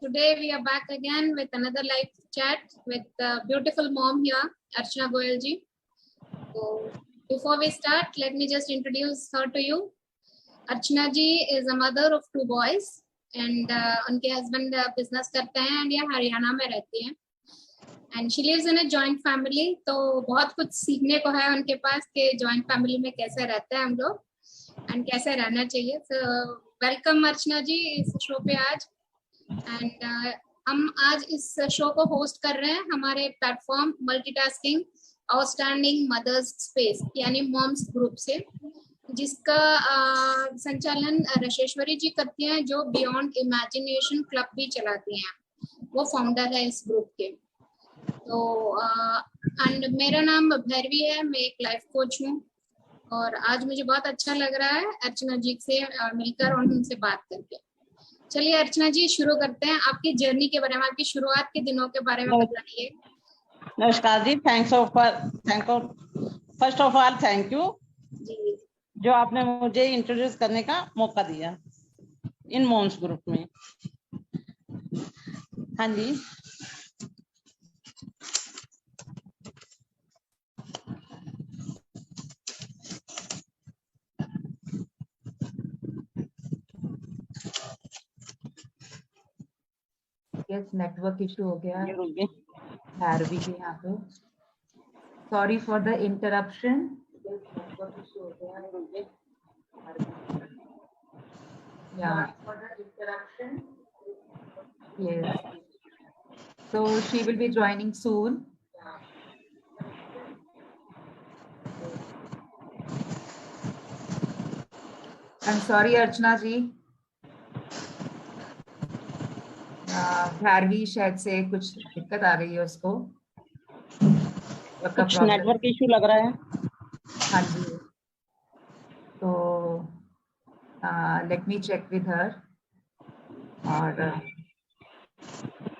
Today we are back again with another live chat with the beautiful mom here, Archana Goyal ji. So before we start, let me just introduce her to you. Archana ji is a mother of 2 boys and उनके husband business करते हैं and ये हरियाणा में रहती हैं. And she lives in a joint family. तो बहुत कुछ सीखने को है उनके पास कि joint family में कैसे रहते हैं हम लोग and कैसे रहना चाहिए. So welcome अर्चना जी इस शो पे आज. एंड हम आज इस शो को होस्ट कर रहे हैं हमारे platform multitasking outstanding mothers space यानी मॉम्स ग्रुप से, जिसका संचालन रशेश्वरी जी करती हैं, जो बियॉन्ड इमेजिनेशन क्लब भी चलाती हैं. वो फाउंडर है इस ग्रुप के. तो एंड मेरा नाम भैरवी है, मैं एक लाइफ कोच हूँ और आज मुझे बहुत अच्छा लग रहा है अर्चना जी से मिलकर और उनसे बात करके. चलिए अर्चना जी शुरू करते हैं. आपकी जर्नी के बारे में, आपकी शुरुआत के दिनों के बारे में बताइए. नमस्कार जी. First of all thank you जी, जो आपने मुझे इंट्रोड्यूस करने का मौका दिया इन मॉम्स ग्रुप में. हाँ जी. नेटवर्क इशू हो गया भारवी के यहाँ पे. Sorry for the interruption. Network issue हो गया. Yes. So she will be joining soon. I'm sorry Archana जी. भारवी शायद से कुछ दिक्कत आ गई है उसको. कुछ नेटवर्क इशू लग रहा है. हाँ जी. तो let me check with her. और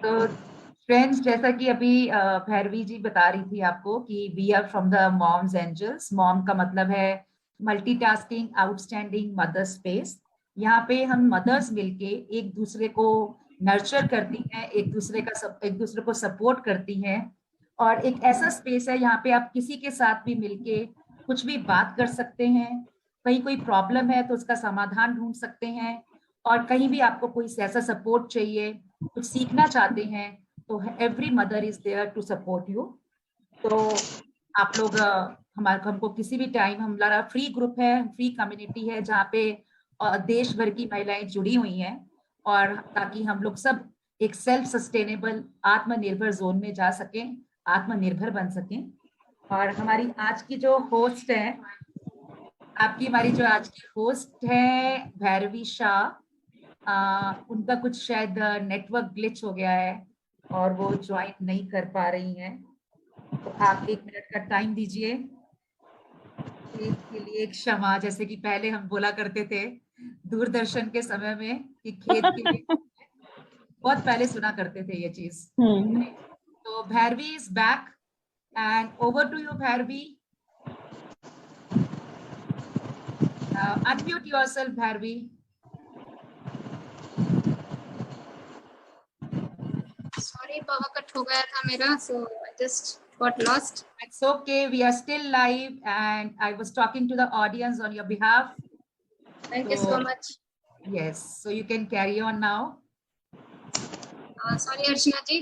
तो फ्रेंड्स, जैसा कि अभी भैरवी जी बता रही थी आपको कि we are from the moms angels. Mom का मतलब है मल्टीटास्किंग आउटस्टैंडिंग मदर स्पेस. यहाँ पे हम मदर्स मिलके एक दूसरे को नर्चर करती हैं, एक दूसरे को सपोर्ट करती हैं. और एक ऐसा स्पेस है यहाँ पे आप किसी के साथ भी मिलके कुछ भी बात कर सकते हैं. कहीं कोई प्रॉब्लम है तो उसका समाधान ढूंढ सकते हैं. और कहीं भी आपको कोई ऐसा सपोर्ट चाहिए, कुछ सीखना चाहते हैं, तो every mother is there to support you. तो आप लोग हमको किसी भी टाइम, हमारा फ्री ग्रुप है, फ्री कम्युनिटी है जहाँ पे देश भर की महिलाएं जुड़ी हुई हैं, और ताकि हम लोग सब एक सेल्फ सस्टेनेबल आत्मनिर्भर जोन में जा सकें, आत्मनिर्भर बन सकें. और हमारी आज की जो होस्ट है, हमारी जो आज की होस्ट है भैरवी शाह, उनका कुछ शायद नेटवर्क ग्लिच हो गया है और वो ज्वाइन नहीं कर पा रही हैं. तो आप 1 मिनट का टाइम दीजिए. इसके लिए एक क्षमा. जैसे कि पहले हम बोला करते थे दूरदर्शन के समय में कि खेत के लिए बहुत पहले सुना करते थे ये चीज. तो Bhairavi is back and over to you Bhairavi. Unmute yourself Bhairavi. Sorry power cut हो गया था मेरा, so I just got lost. It's okay. We are still live and I was talking to the audience on your behalf. Thank you so much. Yes, so you can carry on now. Sorry Archana ji.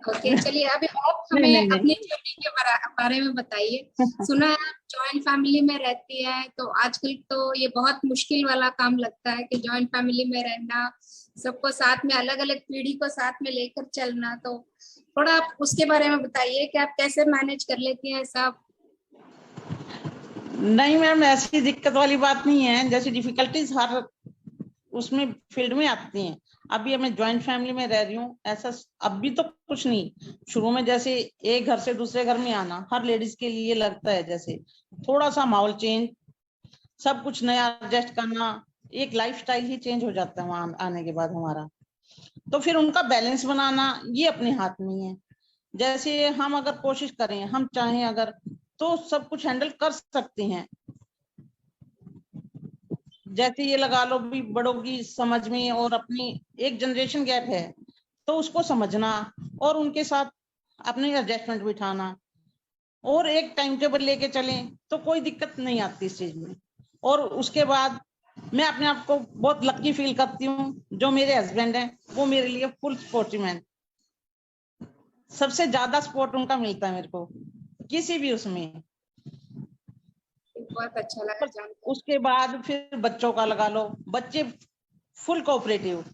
Okay, चलिए अभी आप हमें अपनी journey के बारे में बताइए. सुना है आप जॉइंट फैमिली में रहती है, तो आजकल तो ये बहुत मुश्किल वाला काम लगता है कि जॉइंट फैमिली में रहना, सबको साथ में, अलग अलग पीढ़ी को साथ में लेकर चलना. तो थोड़ा आप उसके बारे में बताइए कि आप कैसे मैनेज कर लेती हैं सब. नहीं मैम, ऐसी दिक्कत वाली बात नहीं है. जैसे डिफिकल्टीज हर उसमें फील्ड में आती हैं. अभी मैं ज्वाइंट फैमिली में रह रही हूँ, ऐसा अभी तो कुछ नहीं. शुरू में जैसे एक घर से दूसरे घर में आना हर लेडीज के लिए लगता है, जैसे थोड़ा सा माहौल चेंज, सब कुछ नया एडजस्ट करना, एक लाइफस्टाइल ही चेंज हो जाता है वहां आने के बाद हमारा. तो फिर उनका बैलेंस बनाना ये अपने हाथ में है. जैसे हम अगर कोशिश करें, हम चाहें अगर, तो सब कुछ हैंडल कर सकते हैं. जैसे ये लगा लो भी बड़ों की समझ में और अपनी एक जनरेशन गैप है, तो उसको समझना और उनके साथ अपने एडजस्टमेंट बिठाना और एक टाइम टेबल लेके चलें तो कोई दिक्कत नहीं आती इस चीज में। और उसके बाद मैं अपने आप को बहुत लकी फील करती हूँ, जो मेरे हस्बैंड हैं वो मेरे लिए फुल सपोर्टिव हैं। सबसे ज्यादा सपोर्ट उनका मिलता है मेरे को किसी भी उसमें। बहुत अच्छा लगा जानकर। उसके बाद फिर बच्चों का लगा लो, बच्चे फुल कोऑपरेटिव,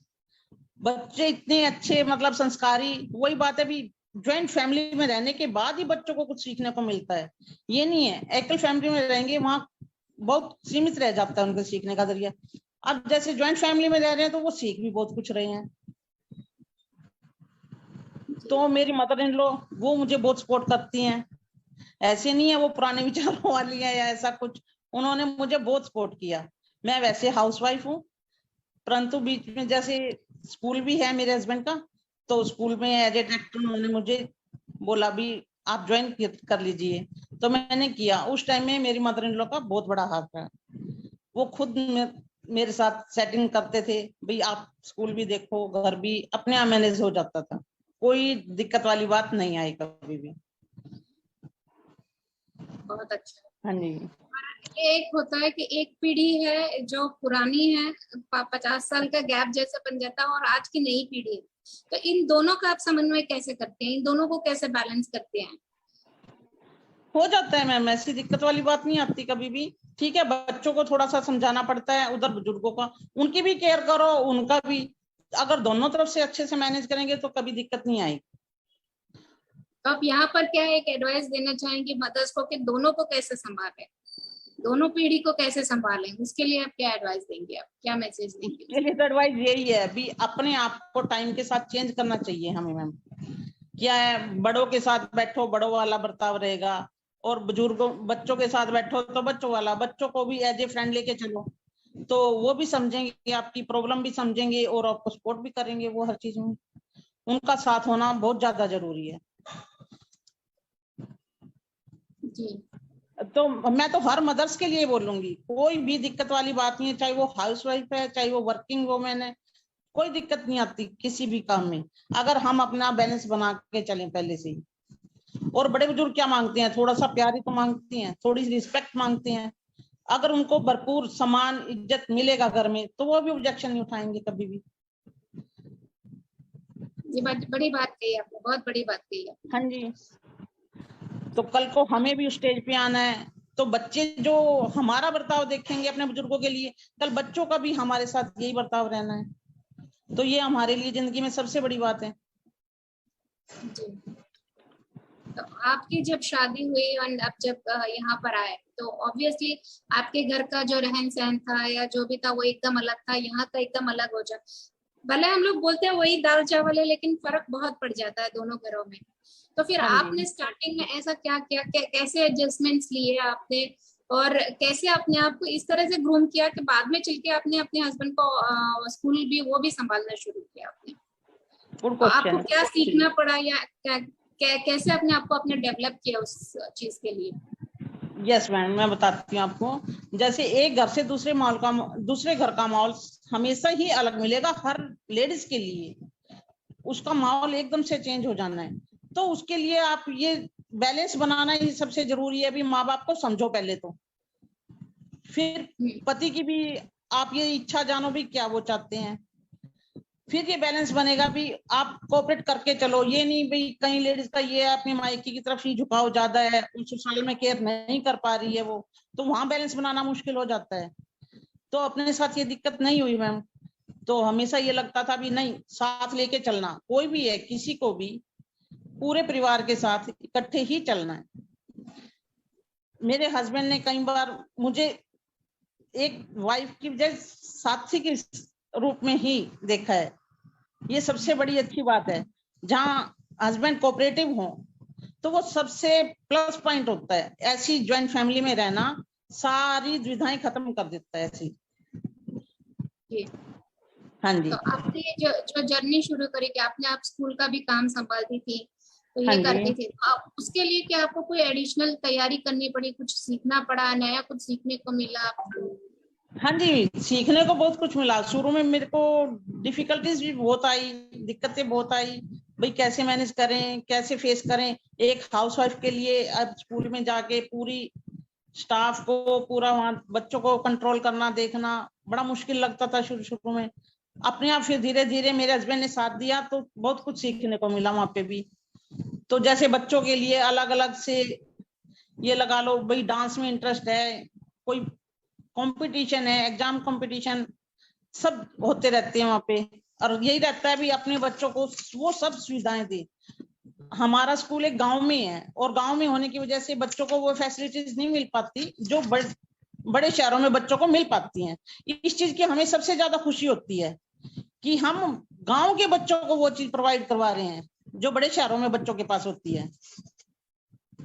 बच्चे इतने अच्छे मतलब संस्कारी। वही बात है भी ज्वाइंट फैमिली में रहने के बाद ही बच्चों को कुछ सीखने को मिलता है, ये नहीं है एकल फैमिली में रहेंगे वहां बहुत सीमित रह जाता है उनके सीखने का जरिया। अब जैसे ज्वाइंट फैमिली में रह रहे हैं तो वो सीख भी बहुत कुछ रहे हैं। तो मेरी मदर इन लॉ वो मुझे बहुत सपोर्ट करती हैं, ऐसे नहीं है वो पुराने विचारों वाली है या ऐसा कुछ, उन्होंने मुझे बहुत सपोर्ट किया। मैं वैसे हाउसवाइफ हूँ, परंतु बीच में जैसे स्कूल भी है मेरे हस्बैंड का, तो स्कूल में एज ए डायरेक्टर उन्होंने मुझे बोला भी आप ज्वाइन कर लीजिए, तो मैंने किया। उस टाइम में मेरी मदर इन लॉ का बहुत बड़ा हाथ है, वो खुद मेरे साथ सेटिंग करते थे भाई आप स्कूल भी देखो घर भी अपने आप मैनेज हो जाता था, कोई दिक्कत वाली बात नहीं आई कभी भी। बहुत अच्छा। हाँ जी। ये एक होता है कि एक पीढ़ी है जो पुरानी है, 50 साल का गैप जैसा बन जाता है, और आज की नई पीढ़ी है, तो इन दोनों का आप समन्वय कैसे करते हैं, इन दोनों को कैसे बैलेंस करते हैं? हो जाता है मैम, ऐसी दिक्कत वाली बात नहीं आती कभी भी। ठीक है, बच्चों को थोड़ा सा समझाना पड़ता है, उधर बुजुर्गों का उनकी भी केयर करो उनका भी, अगर दोनों तरफ से अच्छे से मैनेज करेंगे तो कभी दिक्कत नहीं आएगी। तो आप यहाँ पर क्या एक एडवाइस देना चाहेंगे मदर्स को कि दोनों को कैसे संभालें, दोनों पीढ़ी को कैसे संभालें, उसके लिए आप क्या एडवाइस देंगे, आप क्या मैसेज देंगे? उसके लिए तो एडवाइस यही है भी अपने आप को टाइम के साथ चेंज करना चाहिए हमें मैम। क्या है, बड़ों के साथ बैठो बड़ों वाला बर्ताव रहेगा, और बुजुर्गों बच्चों के साथ बैठो तो बच्चों वाला, बच्चों को भी एज ए फ्रेंड लेके चलो तो वो भी समझेंगे, आपकी प्रॉब्लम भी समझेंगे और आपको सपोर्ट भी करेंगे। वो हर चीज में उनका साथ होना बहुत ज्यादा जरूरी है। जी। तो मैं तो हर मदर्स के लिए बोलूंगी, कोई भी दिक्कत वाली बात नहीं है, चाहे वो हाउसवाइफ है चाहे वो वर्किंग वुमेन है, कोई दिक्कत नहीं आती किसी भी काम में, अगर हम अपना बैलेंस बना के चलें पहले से ही। और बड़े बुजुर्ग क्या मांगते हैं, थोड़ा सा प्यार ही तो मांगते हैं, थोड़ी सी रिस्पेक्ट मांगते हैं। अगर उनको भरपूर सम्मान इज्जत मिलेगा घर में तो वो भी ऑब्जेक्शन नहीं उठाएंगे कभी भी। ये बड़ी बात कही आपने, बहुत बड़ी बात कही है। हाँ जी। तो कल को हमें भी स्टेज पे आना है, तो बच्चे जो हमारा बर्ताव देखेंगे अपने बुजुर्गों के लिए, कल बच्चों का भी हमारे साथ यही बर्ताव रहना है, तो ये हमारे लिए जिंदगी में सबसे बड़ी बात है। जी। तो आपकी जब शादी हुई और आप जब यहाँ पर आए तो ऑब्वियसली आपके घर का जो रहन सहन था या जो भी था वो एकदम अलग था, यहाँ का एकदम अलग हो जाए। भले हम लोग बोलते हैं वही दाल चावल है, लेकिन फर्क बहुत पड़ जाता है दोनों घरों में। तो फिर हाँ आपने जी। स्टार्टिंग में ऐसा क्या किया, कैसे एडजस्टमेंट्स लिए आपने, और कैसे अपने आप को इस तरह से ग्रूम किया कि बाद में चल के आपने अपने हस्बैंड को स्कूल भी वो भी संभालना शुरू किया आपने? गुड तो आपको क्वेश्चन। क्या सीखना पड़ा या कैसे अपने आप को अपने डेवलप किया उस चीज के लिए? यस मैम, मैं बताती हूँ आपको। जैसे एक घर से दूसरे घर का माहौल हमेशा ही अलग मिलेगा हर लेडीज के लिए, उसका माहौल एकदम से चेंज हो जाना है, तो उसके लिए आप ये बैलेंस बनाना ही सबसे जरूरी है। अभी माँ बाप को समझो पहले, तो फिर पति की भी आप ये इच्छा जानो भी क्या वो चाहते हैं, फिर ये बैलेंस बनेगा भी आप कोऑपरेट करके चलो। ये नहीं भाई कहीं लेडीज का ये है अपनी मायके की तरफ ही झुकाव ज्यादा है, ससुराल में केयर नहीं कर पा रही है वो, तो वहां बैलेंस बनाना मुश्किल हो जाता है। तो अपने साथ ये दिक्कत नहीं हुई मैम, तो हमेशा ये लगता था भी नहीं साथ लेके चलना, कोई भी है किसी को भी पूरे परिवार के साथ इकट्ठे ही चलना है। मेरे हस्बैंड ने कई बार मुझे एक वाइफ की बजाय साथी के रूप में ही देखा है, ये सबसे बड़ी अच्छी बात है। जहाँ हस्बैंड कोऑपरेटिव हो तो वो सबसे प्लस पॉइंट होता है। ऐसी ज्वाइंट फैमिली में रहना सारी दुविधाएं खत्म कर देता है ऐसी। जी। हाँ जी। तो आपने जो जर्नी शुरू करी कि आपने आप स्कूल का भी काम संभालती थी, तो हाँ ये जी। करती थी, तो आप उसके लिए क्या आपको कोई एडिशनल तैयारी करनी पड़ी, कुछ सीखना पड़ा, नया कुछ सीखने को मिला आपको? हाँ जी, सीखने को बहुत कुछ मिला। शुरू में मेरे को डिफिकल्टीज भी बहुत आई, दिक्कतें बहुत आई, भाई कैसे मैनेज करें, कैसे फेस करें। एक हाउसवाइफ के लिए अब स्कूल में जाके पूरी स्टाफ को, पूरा वहाँ बच्चों को कंट्रोल करना, देखना बड़ा मुश्किल लगता था शुरू शुरू में। अपने आप फिर धीरे धीरे मेरे हस्बैंड ने साथ दिया तो बहुत कुछ सीखने को मिला वहां पे भी। तो जैसे बच्चों के लिए अलग अलग से ये लगा लो, भाई डांस में इंटरेस्ट है, कोई कंपटीशन है, एग्जाम कंपटीशन सब होते रहते हैं वहाँ पे। और यही रहता है भी अपने बच्चों को वो सब सुविधाएं दी। हमारा स्कूल एक गांव में है और गांव में होने की वजह से बच्चों को वो फैसिलिटीज नहीं मिल पाती जो बड़े शहरों में बच्चों को मिल पाती हैं। इस चीज की हमें सबसे ज्यादा खुशी होती है कि हम गांव के बच्चों को वो चीज प्रोवाइड करवा रहे हैं जो बड़े शहरों में बच्चों के पास होती है।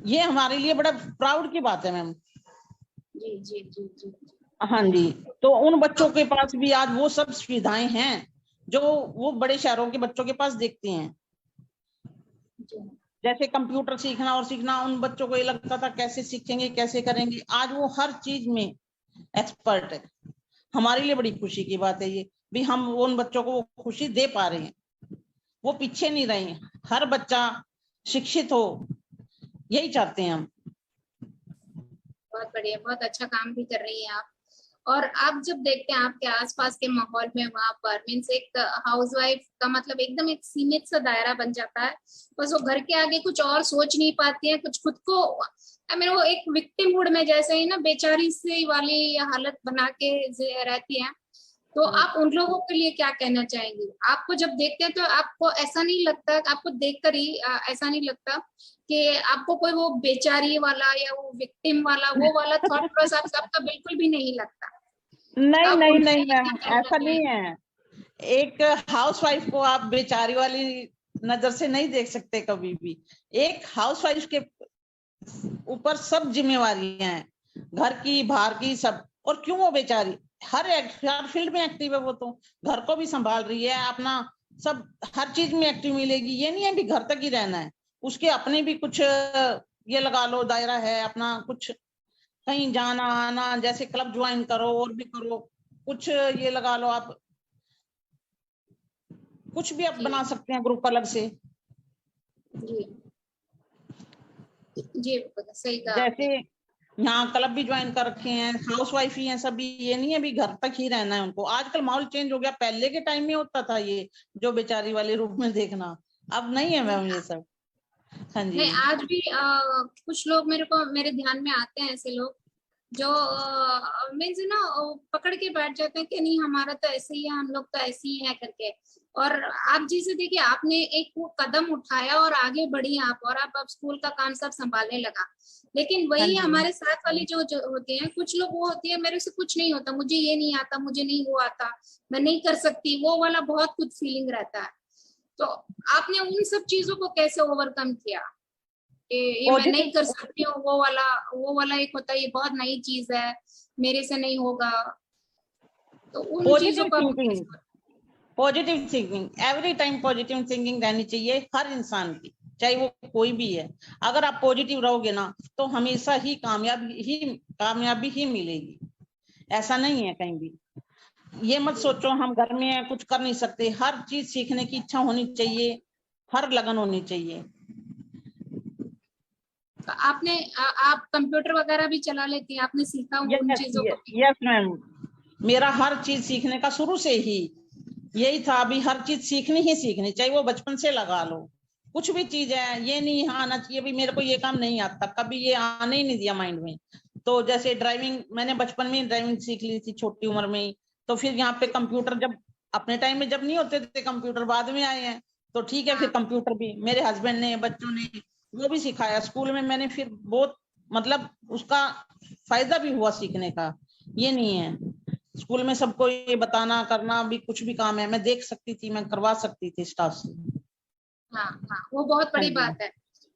ये हमारे लिए बड़ा प्राउड की बात है मैम। जी जी जी जी। हाँ जी, तो उन बच्चों के पास भी आज वो सब सुविधाएं हैं जो वो बड़े शहरों के बच्चों के पास देखते हैं। जैसे कंप्यूटर सीखना और सीखना, उन बच्चों को ये लगता था कैसे सीखेंगे, कैसे करेंगे, आज वो हर चीज में एक्सपर्ट है। हमारे लिए बड़ी खुशी की बात है ये भी, हम उन बच्चों को वो खुशी दे पा रहे हैं, वो पीछे नहीं रहे। हर बच्चा शिक्षित हो, यही चाहते हैं हम। बहुत बढ़िया, बहुत अच्छा काम भी कर रही हैं आप। और आप जब देखते हैं आपके आसपास के माहौल में, वहां पर मीन्स एक हाउसवाइफ का मतलब एकदम एक सीमित सा दायरा बन जाता है। बस वो घर के आगे कुछ और सोच नहीं पाती है, कुछ खुद को मेरे वो एक विक्टिमहुड में जैसे ही ना बेचारी से वाली हालत बना के रहती है। तो आप उन लोगों के लिए क्या कहना चाहेंगे? आपको जब देखते हैं तो आपको ऐसा नहीं लगता, आपको देखकर ही ऐसा नहीं लगता कि आपको कोई वो बेचारी वाला या वो विक्टिम वाला वो वाला थॉट प्रोसेस आपका बिल्कुल भी नहीं लगता? नहीं आप नहीं उनके नहीं लिए मैम, क्या कहना ऐसा नहीं चाहेंगे? है। एक हाउसवाइफ को आप बेचारी वाली नजर से नहीं देख सकते कभी भी। एक हाउसवाइफ के ऊपर सब जिम्मेवारियां हैं, घर की, बाहर की, सब। और क्यों वो बेचारी, हर फील्ड में एक्टिव है वो तो। घर को भी संभाल रही है अपना, सब हर चीज में एक्टिव मिलेगी। ये नहीं है कि घर तक ही रहना है, उसके अपने भी कुछ ये लगा लो दायरा है अपना, कुछ कहीं जाना आना, जैसे क्लब ज्वाइन करो और भी करो कुछ, ये लगा लो आप कुछ भी आप जी बना सकते हैं ग्रुप अलग से। जी जी, सही कहा जैसे आपने। यहाँ क्लब भी ज्वाइन कर रखे हैं, हाउस वाइफ ही हैं सभी। ये नहीं है भी घर तक ही रहना है उनको। आजकल माहौल चेंज हो गया, पहले के टाइम में होता था ये जो बेचारी वाले रूप में देखना, अब नहीं है मैम ये सब। हाँ जी। नहीं, आज भी कुछ लोग मेरे ध्यान में आते हैं, ऐसे लोग जो मीन्स ना पकड़ के बैठ जाते हैं कि नहीं हमारा तो ऐसे ही है, हम लोग तो ऐसे ही है करके। और आप जी से देखिए, आपने एक वो कदम उठाया और आगे बढ़ी आप, और आप अब स्कूल का काम सब संभालने लगा। लेकिन हाँ वही जी। हमारे साथ वाली जो होते हैं, कुछ लोग वो होती है मेरे से कुछ नहीं होता, मुझे ये नहीं आता, मुझे नहीं वो आता, मैं नहीं कर सकती, वो वाला बहुत कुछ फीलिंग रहता है। तो आपने उन सब चीजों को कैसे ओवरकम किया कि ये मैं नहीं कर पॉजिटिव सकती हूँ? वो वाला एक होता है, ये बहुत नई चीज है, मेरे से नहीं होगा। तो उन चीजों पॉजिटिव को आप thinking, positive thinking, every time positive thinking रहनी चाहिए हर इंसान की, चाहे वो कोई भी है। अगर आप पॉजिटिव रहोगे ना तो हमेशा ही कामयाबी ही मिलेगी। ऐसा नहीं है कहीं भी। ये मत सोचो हम घर में हैं कुछ कर नहीं सकते। हर चीज सीखने की इच्छा होनी चाहिए, हर लगन होनी चाहिए। तो आप कंप्यूटर वगैरह भी चला लेती हैं? आपने सीखा उन यस चीजों को भी? यस मैम, मेरा हर चीज सीखने का शुरू से ही यही था। अभी हर चीज ही सीखनी, चाहे वो बचपन से लगा लो। कुछ भी चीज है, ये नहीं आना चाहिए भी मेरे को ये काम नहीं आता, कभी ये आने ही नहीं दिया माइंड में। तो जैसे ड्राइविंग, मैंने बचपन में ड्राइविंग सीख ली थी छोटी उम्र में ही। तो फिर यहाँ पे कंप्यूटर, जब अपने टाइम में जब नहीं होते थे कंप्यूटर, बाद में आए हैं, तो ठीक है फिर हाँ कंप्यूटर भी मेरे हस्बैंड ने, बच्चों ने वो भी सिखाया स्कूल में। मैंने फिर बहुत मतलब उसका फायदा भी हुआ सीखने का। ये नहीं है स्कूल में सबको ये बताना करना भी, कुछ भी काम है मैं देख सकती थी, मैं करवा सकती थी स्टाफ से। हाँ हाँ, वो बहुत हाँ बड़ी जी। बात है।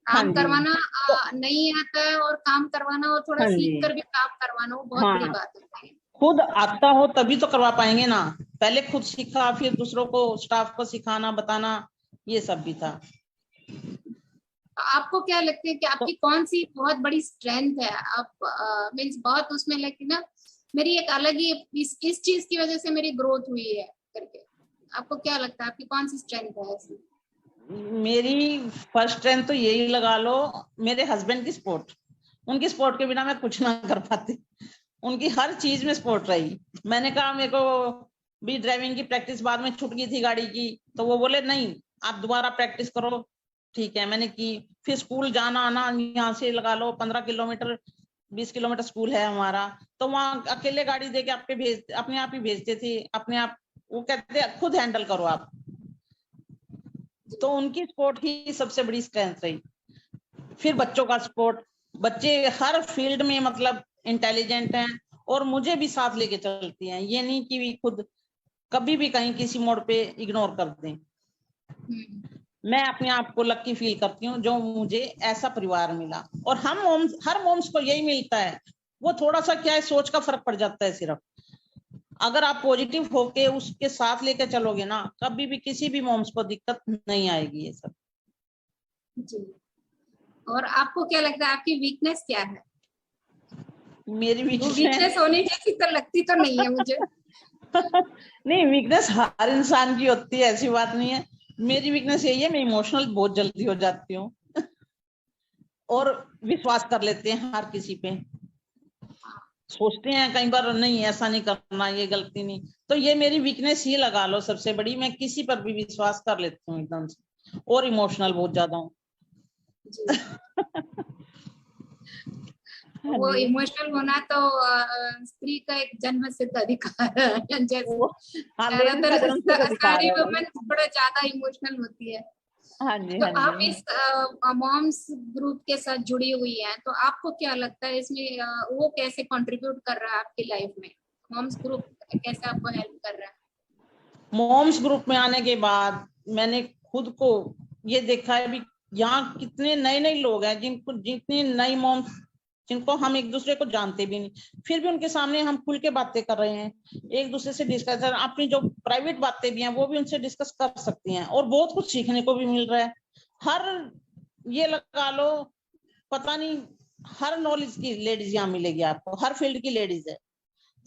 हाँ काम जी। करवाना तो नहीं आता है, और काम करवाना और थोड़ा हाँ सीख जी। कर भी काम करवाना, वो बहुत बड़ी हाँ, बात होती है। खुद आता हो तभी तो करवा पाएंगे ना। पहले खुद सीखा, फिर दूसरों को, स्टाफ को सिखाना बताना, ये सब भी था। तो आपको क्या लगता है कि तो आपकी कौन सी बहुत बड़ी स्ट्रेंथ है? आप मीन्स बहुत उसमें लाइक ना मेरी एक अलग ही इस चीज की वजह से मेरी ग्रोथ हुई है करके, आपको क्या लगता है, आपकी कौन सी स्ट्रेंथ है ऐसी? मेरी फर्स्ट स्ट्रेंथ तो यही लगा लो, मेरे हस्बैंड की सपोर्ट। उनकी सपोर्ट के बिना मैं कुछ ना कर पाती। उनकी हर चीज में सपोर्ट रही। मैंने कहा मेरे को भी ड्राइविंग की प्रैक्टिस बाद में छूट गई थी गाड़ी की, तो वो बोले नहीं आप दोबारा प्रैक्टिस करो। ठीक है, मैंने की। फिर स्कूल जाना आना, यहाँ से लगा लो 15 किलोमीटर 20 किलोमीटर स्कूल है हमारा, तो वहाँ अकेले गाड़ी दे के अपने आप ही भेजते थे, अपने आप। वो कहते खुद हैंडल करो आप। तो उनकी सपोर्ट ही सबसे बड़ी स्ट्रेंथ रही। फिर बच्चों का सपोर्ट, बच्चे हर फील्ड में मतलब इंटेलिजेंट हैं और मुझे भी साथ लेके चलती हैं। ये नहीं कि भी खुद कभी भी कहीं किसी मोड़ पे इग्नोर कर दें। मैं अपने आप को लकी फील करती हूँ जो मुझे ऐसा परिवार मिला। और हर मोम्स को यही मिलता है। वो थोड़ा सा क्या है, सोच का फर्क पड़ जाता है सिर्फ। अगर आप पॉजिटिव होके उसके साथ लेके चलोगे ना, कभी भी किसी भी मोम्स को दिक्कत नहीं आएगी ये सब। जी। और आपको क्या लगता है आपकी वीकनेस क्या है? मेरी वीकनेस होने जैसी तो लगती तो नहीं है मुझे। नहीं, वीकनेस हर इंसान की होती है, ऐसी बात नहीं है। मेरी वीकनेस यही है, मैं इमोशनल बहुत जल्दी हो जाती हूँ और विश्वास कर लेते हैं हर किसी पे। सोचते हैं कई बार नहीं ऐसा नहीं करना, ये गलती नहीं। तो ये मेरी वीकनेस ही लगा लो सबसे बड़ी। मैं किसी पर भी विश्वास कर लेती हूँ एकदम से, और इमोशनल बहुत ज्यादा हूँ। वो इमोशनल होना तो स्त्री का एक जन्म सिद्ध अधिकार है। जैसे ज्यादातर सारी वुमेन थोड़ा ज्यादा इमोशनल होती है। हाँ जी, तो हाँ आप जी। इस मॉम्स ग्रुप के साथ जुड़ी हुई हैं, तो आपको क्या लगता है इसमें वो कैसे कंट्रीब्यूट कर रहा है आपकी लाइफ में? मॉम्स ग्रुप कैसे आपको हेल्प कर रहा है? मॉम्स ग्रुप में आने के बाद मैंने खुद को ये देखा है भी, यहाँ कितने नए नए लोग हैं जितनी नई मॉम्स जिनको हम एक दूसरे को जानते भी नहीं, फिर भी उनके सामने हम खुल के बातें कर रहे हैं। एक दूसरे से डिस्कस, अपनी जो प्राइवेट बातें भी हैं वो भी उनसे डिस्कस कर सकती हैं, और बहुत कुछ सीखने को भी मिल रहा है। हर ये लगा लो, पता नहीं हर नॉलेज की लेडीज यहाँ मिलेगी आपको, हर फील्ड की लेडीज है।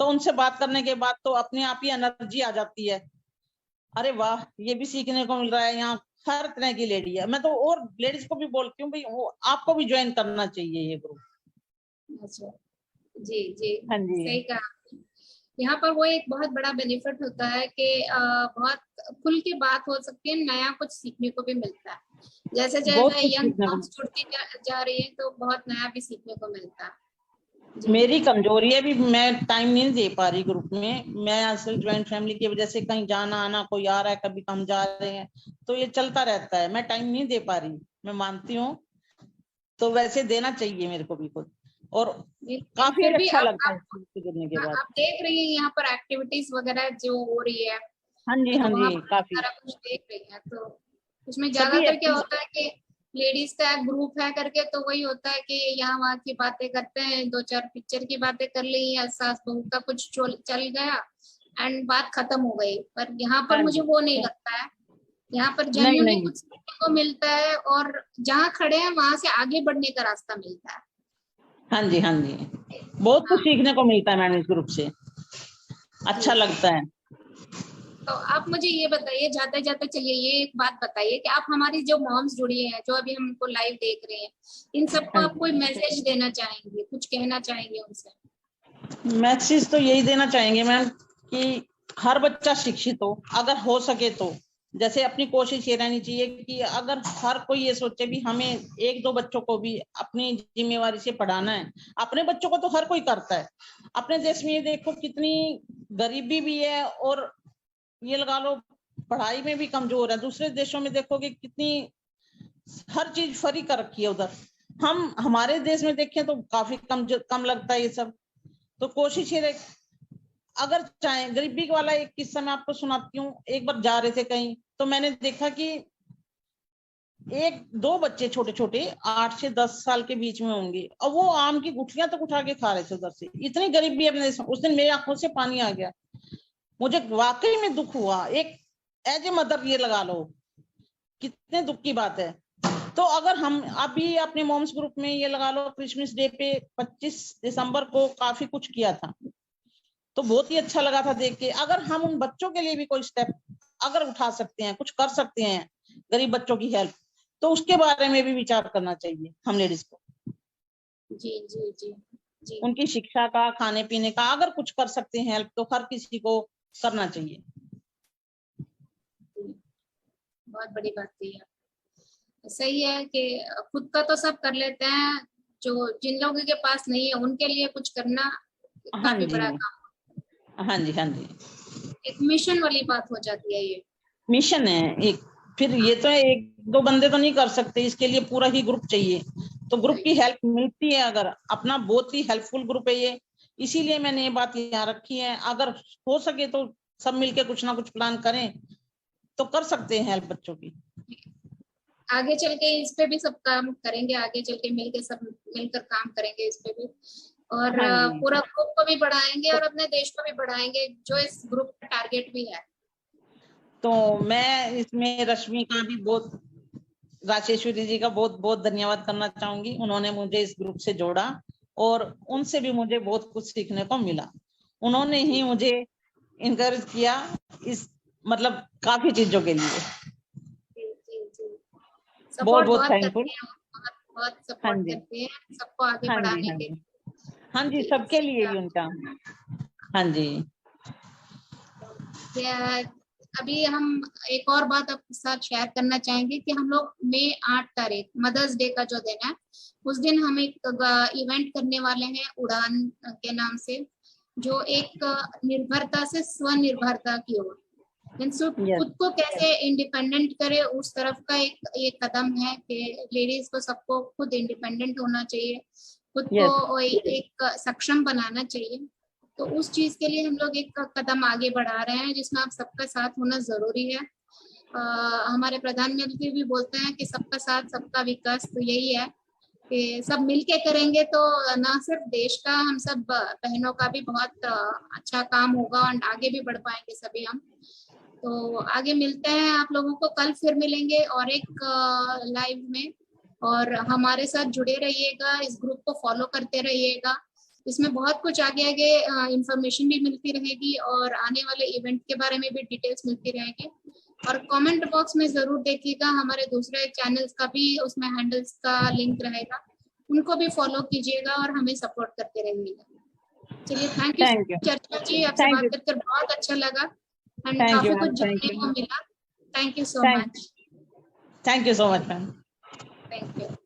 तो उनसे बात करने के बाद तो अपने आप ही एनर्जी आ जाती है। अरे वाह, ये भी सीखने को मिल रहा है, यहाँ हर तरह की लेडी है। मैं तो और लेडीज को भी बोलती हूँ भाई आपको भी ज्वाइन करना चाहिए ये ग्रुप। अच्छा, जी जी, हाँ जी, सही कहा। यहाँ पर वो एक बहुत बड़ा बेनिफिट होता है कि बहुत खुल के बात हो सकती है, नया कुछ सीखने को भी मिलता है। जैसे बहुत जैसे कुछ यंग सीखने को। मॉम्स जुड़ती जा रही है तो बहुत नया भी सीखने को मिलता है। मेरी कमजोरी है भी, मैं टाइम नहीं दे पा रही ग्रुप में। मैं असल ज्वाइंट फैमिली की वजह से कहीं जाना आना, कोई आ रहा है, कभी हम जा रहे हैं, तो ये चलता रहता है। मैं टाइम नहीं दे पा रही, मैं मानती हूँ। तो वैसे देना चाहिए मेरे को भी खुद, और काफी फिर भी अच्छा आप लगता है जुड़ने के बाद। आप देख रही हैं यहाँ पर एक्टिविटीज वगैरह जो हो रही है, हाँ जी, हाँ तो वहाँ जी, पर काफी सारा कुछ देख रही है। तो उसमें सभी ज्यादातर क्या एक्टिव। होता है कि लेडीज का एक ग्रुप है करके, तो वही होता है कि यहाँ वहाँ की बातें करते हैं, दो चार पिक्चर की बातें कर ली या सास बहू का कुछ चल गया एंड बात खत्म हो गई। पर यहाँ पर हाँ मुझे जी, वो नहीं लगता है। यहाँ पर नहीं जेन्युइनली नहीं, कुछ सीखने को मिलता है, और जहाँ खड़े हैं वहां से आगे बढ़ने का रास्ता मिलता है। हाँ जी, हाँ जी, बहुत कुछ हाँ सीखने को मिलता है मैम इस ग्रुप से। जी। अच्छा लगता है। तो आप मुझे ये बताइए, जाते जाते चलिए ये एक बात बताइए कि आप हमारी जो मॉम्स जुड़ी हैं, जो अभी हमको लाइव देख रहे हैं, इन सबको हाँ आप कोई मैसेज देना चाहेंगे, कुछ कहना चाहेंगे उनसे? जी, मैसेज तो यही देना चाहेंगे मैम कि हर बच्चा शिक्षित हो, अगर हो सके तो। जैसे अपनी कोशिश ये रहनी चाहिए कि अगर हर कोई ये सोचे भी हमें एक दो बच्चों को भी अपनी जिम्मेवारी से पढ़ाना है। अपने बच्चों को तो हर कोई करता है। अपने देश में ये देखो कितनी गरीबी भी है, और ये लगा लो पढ़ाई में भी कमजोर है। दूसरे देशों में देखोगे कितनी हर चीज फ्री कर रखी है उधर। हम हमारे देश में देखें तो काफी कम लगता है ये सब। तो कोशिश ये रहे, अगर चाहे गरीबी वाला एक किस्सा मैं आपको सुनाती हूँ। एक बार जा रहे थे कहीं, तो मैंने देखा कि एक दो बच्चे छोटे छोटे 8 से 10 साल के बीच में होंगे, और वो आम की गुठलियां तक उठा के खा रहे थे उधर से। इतनी गरीबी अपने देश में। उस दिन मेरी आंखों से पानी आ गया। मुझे वाकई में दुख हुआ, एक एज ए मदर ये लगा लो कितने दुख की बात है। तो अगर हम अभी अपने मॉम्स ग्रुप में ये लगा लो क्रिसमस डे पे 25 दिसंबर को काफी कुछ किया था। तो बहुत ही अच्छा लगा था देख के। अगर हम उन बच्चों के लिए भी कोई स्टेप अगर उठा सकते हैं, कुछ कर सकते हैं गरीब बच्चों की हेल्प, तो उसके बारे में भी विचार करना चाहिए हम लेडीज को। जी जी जी जी। उनकी शिक्षा का, खाने पीने का अगर कुछ कर सकते हैं हेल्प, तो हर किसी को करना चाहिए। बहुत बड़ी बात कही आप। सही है कि खुद का तो सब कर लेते हैं, जो जिन लोगों के पास नहीं है उनके लिए कुछ करना हाँ काफी जी, बड़ा काम, हाँ जी, हाँ जी, एक मिशन वाली बात हो जाती है ये। मिशन है एक। फिर ये तो एक दो बंदे तो नहीं कर सकते, इसके लिए पूरा ही ग्रुप चाहिए। तो ग्रुप की हेल्प मिलती है अगर, अपना बहुत ही हेल्पफुल ग्रुप है ये। इसीलिए मैंने ये बात यहाँ रखी है। अगर हो सके तो सब मिलके कुछ ना कुछ प्लान करें तो कर सकते हैं हेल्प बच्चों की। आगे चल के इस पे भी सब काम करेंगे, आगे चल के मिलके सब मिलकर काम करेंगे इस पे भी, और हाँ जी। पूरा ग्रुप को भी बढ़ाएंगे और अपने देश को भी बढ़ाएंगे, जो इस ग्रुप का टारगेट भी है। तो मैं इसमें रश्मि का भी बहुत, राजेश्वरी जी का बहुत बहुत धन्यवाद करना चाहूंगी। उन्होंने मुझे इस ग्रुप से जोड़ा और उनसे भी मुझे बहुत कुछ सीखने को मिला। उन्होंने ही मुझे इनकरेज किया इस मतलब काफी चीजों के लिए। जी जी जी। बहुत सपोर्ट बहुत बहुत थैंकफुल। करते हैं, बहुत बहुत हाँ सपोर्ट जी, करते हैं सबको आगे हाँ जी, बढ़ाने हाँ के जी, लिए। हाँ जी, जी, सबके लिए सही ही उनका। हाँ जी। बात। अभी हम एक और बात आपके साथ शेयर करना चाहेंगे कि हम लोग मई 8 तारीख मदर्स डे का जो दिन है, उस दिन हम एक इवेंट करने वाले हैं उड़ान के नाम से, जो एक निर्भरता से स्वनिर्भरता की ओर, मीन्स यस, खुद को कैसे इंडिपेंडेंट करे उस तरफ का एक कदम है कि लेडीज को सबको खुद इंडिपेंडेंट होना चाहिए, खुद यस, को एक सक्षम बनाना चाहिए। तो उस चीज के लिए हम लोग एक कदम आगे बढ़ा रहे हैं जिसमें आप सबका साथ होना जरूरी है। हमारे प्रधानमंत्री भी बोलते हैं कि सबका साथ सबका विकास, तो यही है कि सब मिलके करेंगे तो ना सिर्फ देश का, हम सब बहनों का भी बहुत अच्छा काम होगा और आगे भी बढ़ पाएंगे सभी हम। तो आगे मिलते हैं, आप लोगों को कल फिर मिलेंगे और एक लाइव में, और हमारे साथ जुड़े रहिएगा, इस ग्रुप को फॉलो करते रहिएगा। इसमें बहुत कुछ आगे आगे इंफॉर्मेशन भी मिलती रहेगी और आने वाले इवेंट के बारे में भी डिटेल्स मिलती रहेगी। और कमेंट बॉक्स में जरूर देखिएगा, हमारे दूसरे चैनल्स का भी उसमें हैंडल्स का लिंक रहेगा, उनको भी फॉलो कीजिएगा और हमें सपोर्ट करते रहिएगा। चलिए, थैंक यू थैंक यू, चर्चा जी, आपसे थैंक यू, बात कर बहुत अच्छा लगा एंड थैंक यू काफी कुछ मैम, थैंक जानने यू, को मिला। Thank you so much. Thank you so much ma'am. Thank you.